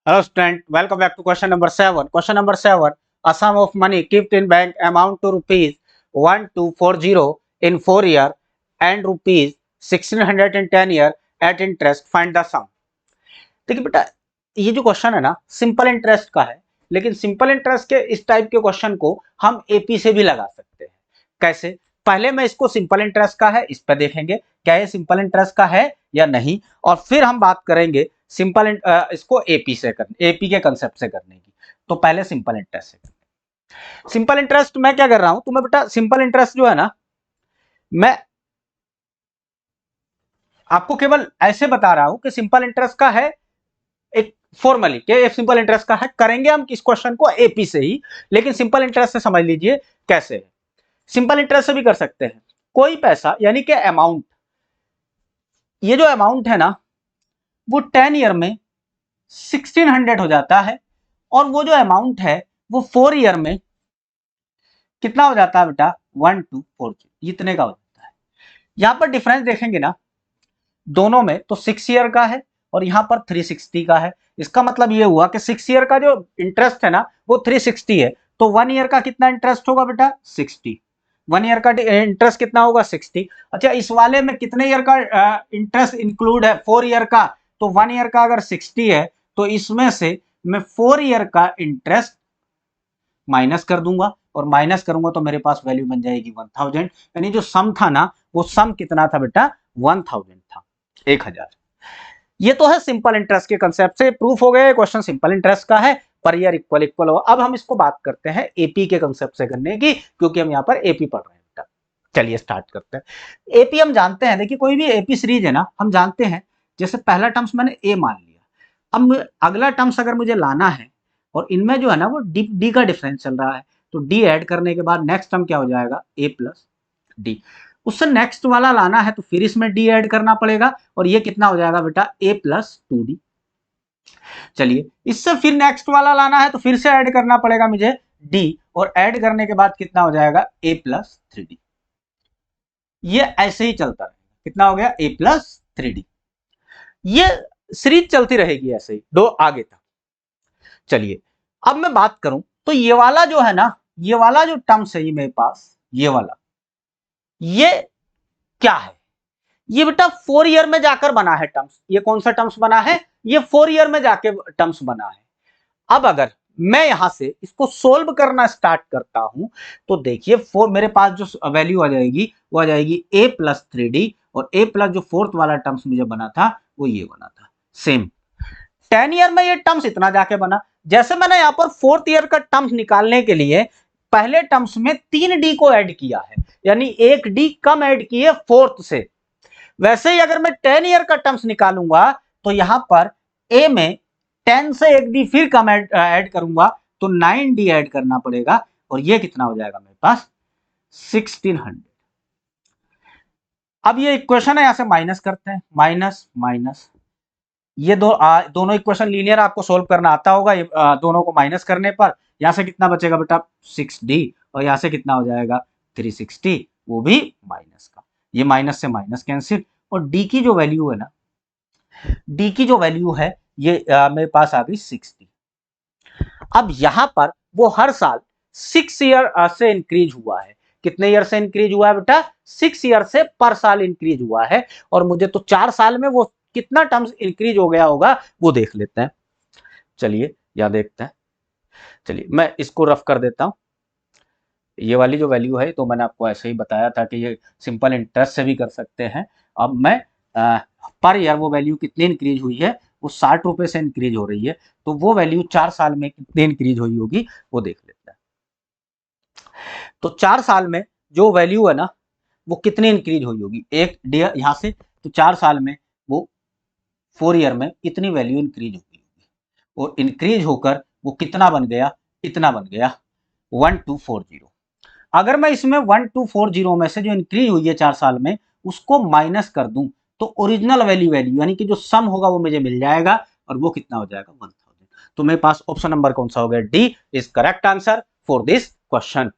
Hello student, welcome back to question number 7. Question number 7. A sum of money kept in bank amount to rupees 1240 in 4 year and rupees 1600 in 10 year at interest. Find the sum. देखिए बेटा, ये जो question है ना simple interest का है, लेकिन simple interest के इस टाइप के क्वेश्चन को हम एपी से भी लगा सकते हैं। कैसे? पहले मैं इसको सिंपल इंटरेस्ट का है इस पर देखेंगे क्या ये सिंपल इंटरेस्ट का है या नहीं, और फिर हम बात करेंगे सिंपल इसको एपी से करने, एपी के कंसेप्ट से करने की। तो पहले सिंपल इंटरेस्ट से करने। सिंपल इंटरेस्ट मैं क्या कर रहा हूं, तुम्हें बेटा सिंपल इंटरेस्ट जो है ना, मैं आपको केवल ऐसे बता रहा हूं कि सिंपल इंटरेस्ट का है एक फॉर्मली के सिंपल इंटरेस्ट का है। करेंगे हम इस क्वेश्चन को एपी से ही, लेकिन सिंपल इंटरेस्ट से समझ लीजिए कैसे है। सिंपल इंटरेस्ट से भी कर सकते हैं। कोई पैसा यानी कि अमाउंट, ये जो अमाउंट है ना वो 10 ईयर में 1600 हो जाता है, और वो जो अमाउंट है वो 4 ईयर में कितना हो जाता है बेटा 1240, इतने का हो जाता है। यहां पर डिफरेंस देखेंगे ना दोनों में, तो 6 ईयर का है और यहां पर 360 का है। इसका मतलब ये हुआ कि 6 ईयर का जो इंटरेस्ट है ना वो 360 है, तो 1 ईयर का कितना इंटरेस्ट होगा बेटा 60। 1 ईयर का इंटरेस्ट कितना होगा 60। अच्छा, इस वाले में कितने ईयर का इंटरेस्ट इंक्लूड है 4 ईयर का, तो 1 ईयर का अगर 60 है तो इसमें से मैं 4 ईयर का इंटरेस्ट माइनस कर दूंगा, और माइनस करूंगा तो मेरे पास वैल्यू बन जाएगी 1000। यानी जो सम था ना वो सम कितना था बेटा 1000 था, 1000। ये तो है सिंपल इंटरेस्ट के कंसेप्ट से प्रूफ हो गया क्वेश्चन सिंपल इंटरेस्ट का है, पर ईयर इक्वल इक्वल हो। अब हम इसको बात करते हैं एपी के कंसेप्ट से करने की, क्योंकि हम यहाँ पर एपी पढ़ रहे हैं बेटा। चलिए स्टार्ट करते हैं। एपी हम जानते हैं, देखिए कोई भी एपी सीरीज है ना हम जानते हैं, जैसे पहला टर्म्स मैंने ए मान लिया, अब अगला टर्म्स अगर मुझे लाना है और इनमें जो है ना वो डी का डिफरेंस चल रहा है, तो डी ऐड करने के बाद नेक्स्ट टर्म क्या हो जाएगा ए प्लस डी। उससे नेक्स्ट वाला लाना है तो फिर इसमें डी ऐड करना पड़ेगा, और ये कितना हो जाएगा बेटा ए प्लस 2डी। चलिए इससे फिर नेक्स्ट वाला लाना है तो फिर से ऐड करना पड़ेगा मुझे डी, और ऐड करने के बाद कितना हो जाएगा ए प्लस 3डी। ये ऐसे ही चलता रहेगा, कितना हो गया ए प्लस 3डी। ये सीरीज चलती रहेगी ऐसे ही दो आगे तक। चलिए अब मैं बात करूं तो ये वाला जो है ना, ये वाला जो टर्म्स है ये मेरे पास, ये वाला ये क्या है, ये बेटा 4 ईयर में जाकर बना है टर्म्स। ये कौन सा टर्म्स बना है, ये 4 ईयर में जाके टर्म्स बना है। अब अगर मैं यहां से इसको सोल्व करना स्टार्ट करता हूं तो देखिए मेरे पास जो वैल्यू आ जाएगी वो आ जाएगी ए प्लस 3डी, और ए प्लस जो फोर्थ वाला टर्म्स मुझे बना था वो ये बना था। सेम 10 ईयर में ये टर्म्स इतना जाके बना। जैसे मैंने यहां पर 4th ईयर का टर्म्स निकालने के लिए पहले टर्म्स में 3d को ऐड किया है, यानी एक डी कम ऐड किए 4th से। वैसे ही अगर मैं 10 ईयर का टर्म्स निकालूंगा तो यहां पर ए में 10 से एक डी फिर कम ऐड करूंगा तो 9d ऐड करना पड़ेगा, और ये कितना हो जाएगा मेरे पास 1600। अब ये इक्वेशन है, यहां से माइनस करते हैं, माइनस माइनस, ये दोनों इक्वेशन लीनियर आपको सोल्व करना आता होगा। ये दोनों को माइनस करने पर यहां से कितना बचेगा बेटा 6d, और यहां से कितना हो जाएगा 360, वो भी माइनस का। ये माइनस से माइनस कैंसिल, और डी की जो वैल्यू है ना, डी की जो वैल्यू है ये मेरे पास आ गई 60। अब यहां पर वो हर साल 6 ईयर से इंक्रीज हुआ है। कितने ईयर से इंक्रीज हुआ है बेटा 6 ईयर से पर साल इंक्रीज हुआ है, और मुझे तो 4 साल में वो कितना टर्म्स इंक्रीज हो गया होगा वो देख लेते हैं। चलिए या देखते हैं। चलिए मैं इसको रफ कर देता हूं। ये वाली जो वैल्यू है तो मैंने आपको ऐसे ही बताया था कि ये सिंपल इंटरेस्ट से भी कर सकते हैं। अब मैं पर ईयर वो वैल्यू कितनी इंक्रीज हुई है, वो 60 रुपए से इंक्रीज हो रही है, तो वो वैल्यू 4 साल में कितनी इंक्रीज हुई होगी वो देख लेते हैं। तो 4 साल में जो वैल्यू है ना वो कितनी इंक्रीज हुई होगी, एक यहां से, तो 4 साल में वो 4 ईयर में इतनी वैल्यू इंक्रीज होगी, और इंक्रीज होकर वो कितना बन गया, इतना बन गया 1240। अगर मैं इसमें 1240 में से जो इंक्रीज हुई है 4 साल में उसको माइनस कर दूं तो ओरिजिनल वैल्यू यानी कि जो सम होगा वो मुझे मिल जाएगा, और वो कितना हो जाएगा 1000। तो मेरे पास ऑप्शन नंबर कौन सा हो गया, D is correct answer for this question.